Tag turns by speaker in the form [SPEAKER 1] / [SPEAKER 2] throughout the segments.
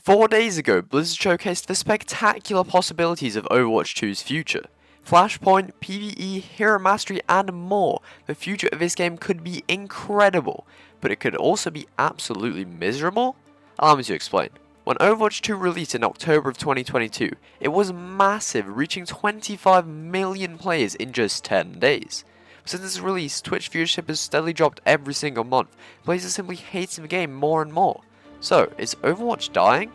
[SPEAKER 1] 4 days ago, Blizzard showcased the spectacular possibilities of Overwatch 2's future. Flashpoint, PvE, Hero Mastery, and more. The future of this game could be incredible, but it could also be absolutely miserable? Allow me to explain. When Overwatch 2 released in October of 2022, it was massive, reaching 25 million players in just 10 days. Since its release, Twitch viewership has steadily dropped every single month. Players are simply hating the game more and more. So, is Overwatch dying?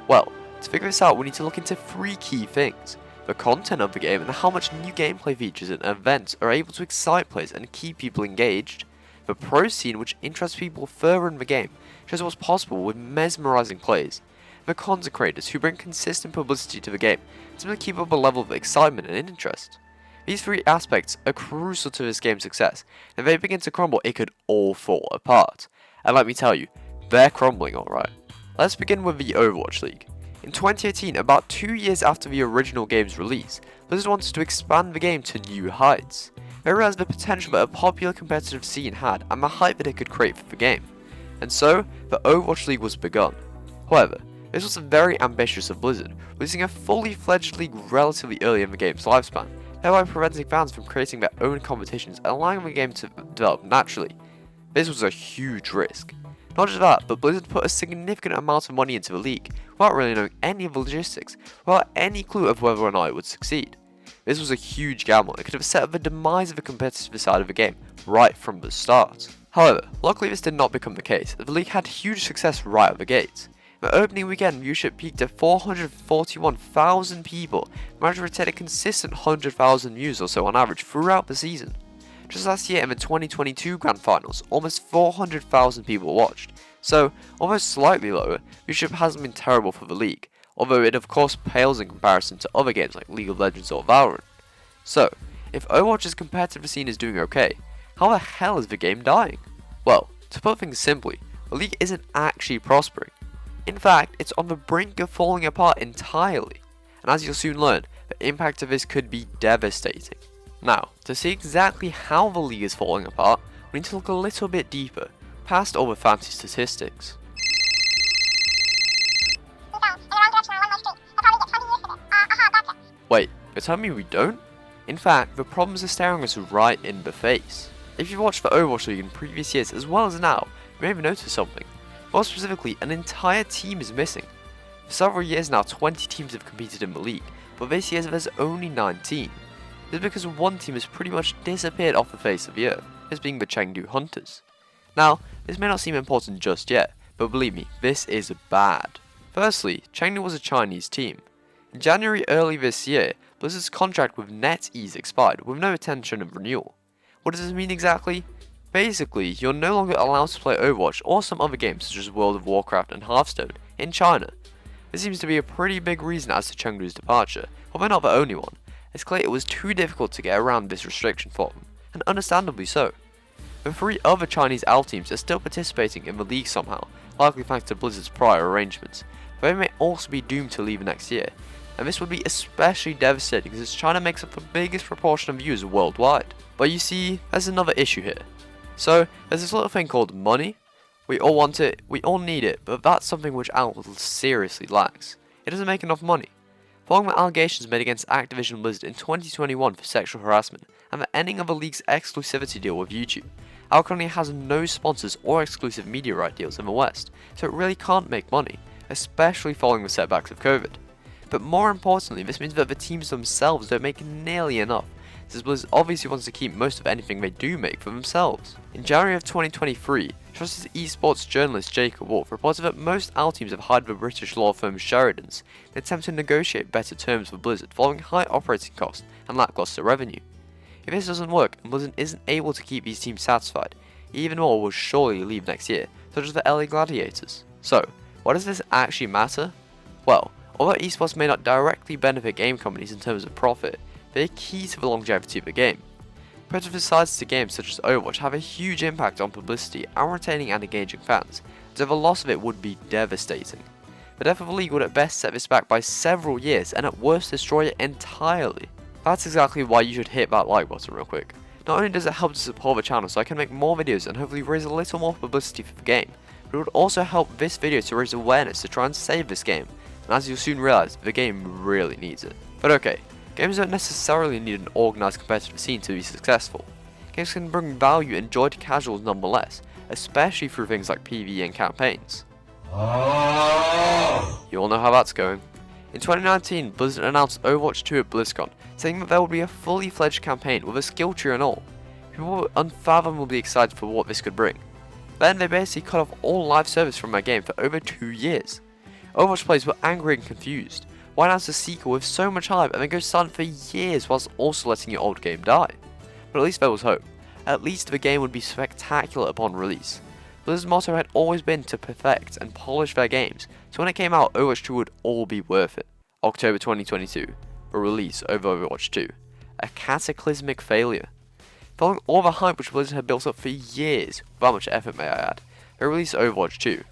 [SPEAKER 1] Well, to figure this out, we need to look into 3 key things: the content of the game and how much new gameplay features and events are able to excite players and keep people engaged, the pro scene which interests people further in the game, shows what's possible with mesmerizing plays, the content creators who bring consistent publicity to the game to simply keep up a level of excitement and interest. These 3 aspects are crucial to this game's success, and if they begin to crumble, it could all fall apart. And let me tell you, they're crumbling alright. Let's begin with the Overwatch League. In 2018, about 2 years after the original game's release, Blizzard wanted to expand the game to new heights. They realized the potential that a popular competitive scene had and the hype that it could create for the game. And so, the Overwatch League was begun. However, this was very ambitious of Blizzard, releasing a fully fledged league relatively early in the game's lifespan, thereby preventing fans from creating their own competitions and allowing the game to develop naturally. This was a huge risk. Not just that, but Blizzard put a significant amount of money into the league, without really knowing any of the logistics, without any clue of whether or not it would succeed. This was a huge gamble. It could have set up the demise of the competitive side of the game right from the start. However, luckily this did not become the case, as the league had huge success right out the gate. The opening weekend, viewership peaked at 441,000 people, managed to retain a consistent 100,000 views or so on average throughout the season. Just last year in the 2022 Grand Finals, almost 400,000 people watched, so although slightly lower, viewership hasn't been terrible for the league, although it of course pales in comparison to other games like League of Legends or Valorant. So, if Overwatch's competitive scene is doing okay, how the hell is the game dying? Well, to put things simply, the league isn't actually prospering. In fact, it's on the brink of falling apart entirely, and as you'll soon learn, the impact of this could be devastating. Now, to see exactly how the league is falling apart, we need to look a little bit deeper, past all the fancy statistics. Wait, you're telling me we don't? In fact, the problems are staring us right in the face. If you've watched the Overwatch League in previous years as well as now, you may have noticed something. More specifically, an entire team is missing. For several years now, 20 teams have competed in the league, but this year there's only 19. This is because one team has pretty much disappeared off the face of the earth, this being the Chengdu Hunters. Now, this may not seem important just yet, but believe me, this is bad. Firstly, Chengdu was a Chinese team. In January early this year, Blizzard's contract with NetEase expired, with no intention of renewal. What does this mean exactly? Basically, you're no longer allowed to play Overwatch or some other games such as World of Warcraft and Hearthstone in China. This seems to be a pretty big reason as to Chengdu's departure, although not the only one. It's clear it was too difficult to get around this restriction for them, and understandably so. The 3 other Chinese OWL teams are still participating in the league somehow, likely thanks to Blizzard's prior arrangements, but they may also be doomed to leave next year, and this would be especially devastating since China makes up the biggest proportion of viewers worldwide. But you see, there's another issue here. So, there's this little thing called money. We all want it, we all need it, but that's something which OWL seriously lacks. It doesn't make enough money. Following the allegations made against Activision Blizzard in 2021 for sexual harassment and the ending of the league's exclusivity deal with YouTube, OWL currently has no sponsors or exclusive media right deals in the West, so it really can't make money, especially following the setbacks of COVID. But more importantly, this means that the teams themselves don't make nearly enough, since Blizzard obviously wants to keep most of anything they do make for themselves. In January of 2023, trusted esports journalist Jacob Wolf reported that most OWL teams have hired the British law firm Sheridan's in an attempt to negotiate better terms for Blizzard following high operating costs and lackluster revenue. If this doesn't work and Blizzard isn't able to keep these teams satisfied, even more will surely leave next year, such as the LA Gladiators. So, why does this actually matter? Well, although esports may not directly benefit game companies in terms of profit, they are key to the longevity of the game. Competitive sides to games such as Overwatch have a huge impact on publicity and retaining and engaging fans, so the loss of it would be devastating. The death of the league would at best set this back by several years and at worst destroy it entirely. That's exactly why you should hit that like button real quick. Not only does it help to support the channel so I can make more videos and hopefully raise a little more publicity for the game, but but it would also help this video to raise awareness to try and save this game, and as you'll soon realize, the game really needs it. But okay, games don't necessarily need an organised competitive scene to be successful. Games can bring value and joy to casuals nonetheless, especially through things like PvE and campaigns. You all know how that's going. In 2019, Blizzard announced Overwatch 2 at BlizzCon, saying that there would be a fully fledged campaign with a skill tree and all. People were unfathomably excited for what this could bring. Then they basically cut off all live service from their game for over 2 years. Overwatch players were angry and confused. Why announce a sequel with so much hype and then go silent for years whilst also letting your old game die? But at least there was hope. At least the game would be spectacular upon release. Blizzard's motto had always been to perfect and polish their games, so when it came out, Overwatch 2 would all be worth it. October 2022, a release of Overwatch 2. A cataclysmic failure. Following all the hype which Blizzard had built up for years, without much effort may I add, they released Overwatch 2.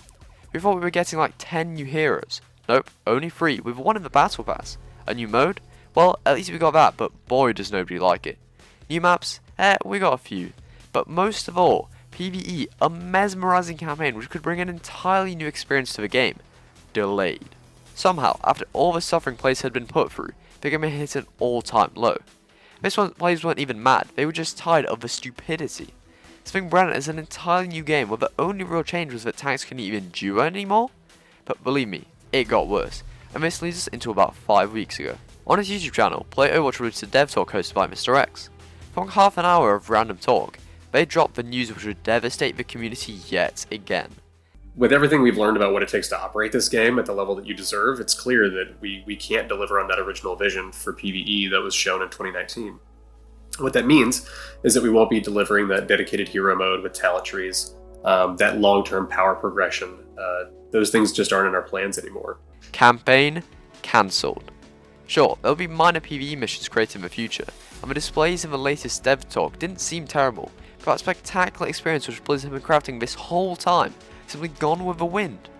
[SPEAKER 1] We thought we were getting like 10 new heroes. Nope, only 3, with one in the Battle Pass. A new mode? Well, at least we got that, but boy does nobody like it. New maps? We got a few. But most of all, PvE, a mesmerizing campaign which could bring an entirely new experience to the game. Delayed. Somehow, after all the suffering players had been put through, the game had hit an all-time low. This one, players weren't even mad, they were just tired of the stupidity. Spring branded as an entirely new game where the only real change was that tanks couldn't even duo anymore? But believe me, it got worse, and this leads us into about 5 weeks ago. On his YouTube channel, Play Overwatch released a dev talk hosted by Mr. X. Following half an hour of random talk, they dropped the news which would devastate the community yet again.
[SPEAKER 2] With everything we've learned about what it takes to operate this game at the level that you deserve, it's clear that we can't deliver on that original vision for PvE that was shown in 2019. What that means is that we won't be delivering that dedicated hero mode with talent trees, that long-term power progression. Those things just aren't in our plans anymore.
[SPEAKER 1] Campaign cancelled. Sure, there'll be minor PvE missions created in the future, and the displays in the latest dev talk didn't seem terrible, but that spectacular experience which Blizzard had been crafting this whole time simply gone with the wind.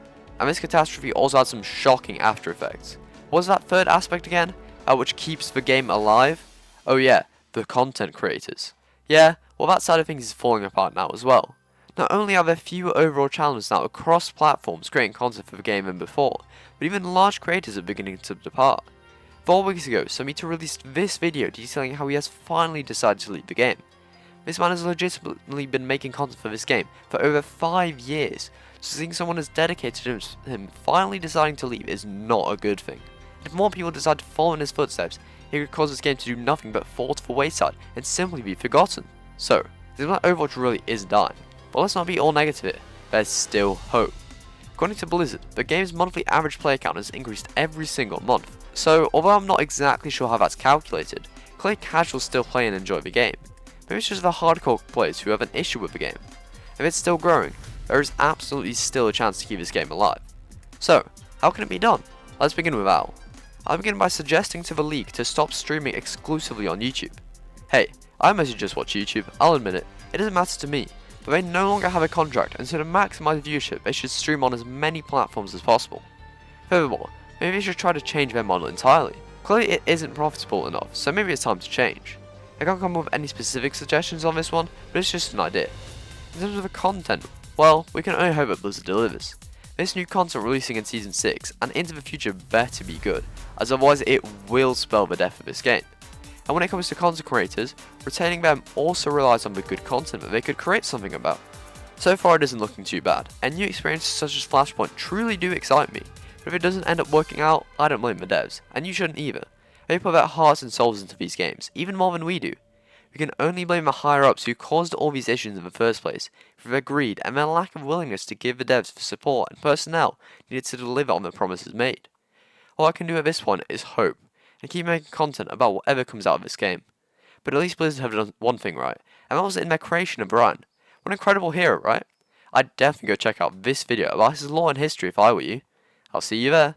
[SPEAKER 1] And this catastrophe also had some shocking after effects. What was that third aspect again? Which keeps the game alive? Oh yeah, the content creators. Yeah, well that side of things is falling apart now as well. Not only are there fewer overall channels now across platforms creating content for the game than before, but even large creators are beginning to depart. 4 weeks ago, Samita released this video detailing how he has finally decided to leave the game. This man has legitimately been making content for this game for over 5 years, so seeing someone as dedicated to him finally deciding to leave is not a good thing. If more people decide to follow in his footsteps, it could cause this game to do nothing but fall to the wayside and simply be forgotten. So, it seems like Overwatch really is dying, but let's not be all negative here, there's still hope. According to Blizzard, the game's monthly average player count has increased every single month, so although I'm not exactly sure how that's calculated, clearly casuals still play and enjoy the game. Maybe it's just the hardcore players who have an issue with the game. If it's still growing, there is absolutely still a chance to keep this game alive. So, how can it be done? Let's begin with Al. I'll begin by suggesting to the league to stop streaming exclusively on YouTube. Hey, I mostly just watch YouTube, I'll admit it, it doesn't matter to me, but they no longer have a contract, and so to maximise viewership they should stream on as many platforms as possible. Furthermore, maybe they should try to change their model entirely. Clearly it isn't profitable enough, so maybe it's time to change. I can't come up with any specific suggestions on this one, but it's just an idea. In terms of the content, well, we can only hope that Blizzard delivers. This new content releasing in Season 6 and into the future better be good, as otherwise it will spell the death of this game. And when it comes to content creators, retaining them also relies on the good content that they could create something about. So far it isn't looking too bad, and new experiences such as Flashpoint truly do excite me, but if it doesn't end up working out, I don't blame the devs, and you shouldn't either. They put their hearts and souls into these games, even more than we do. We can only blame the higher-ups who caused all these issues in the first place, for their greed and their lack of willingness to give the devs the support and personnel needed to deliver on the promises made. All I can do at this point is hope, and keep making content about whatever comes out of this game. But at least Blizzard have done one thing right, and that was in their creation of Brian. What an incredible hero, right? I'd definitely go check out this video about his lore and history if I were you. I'll see you there.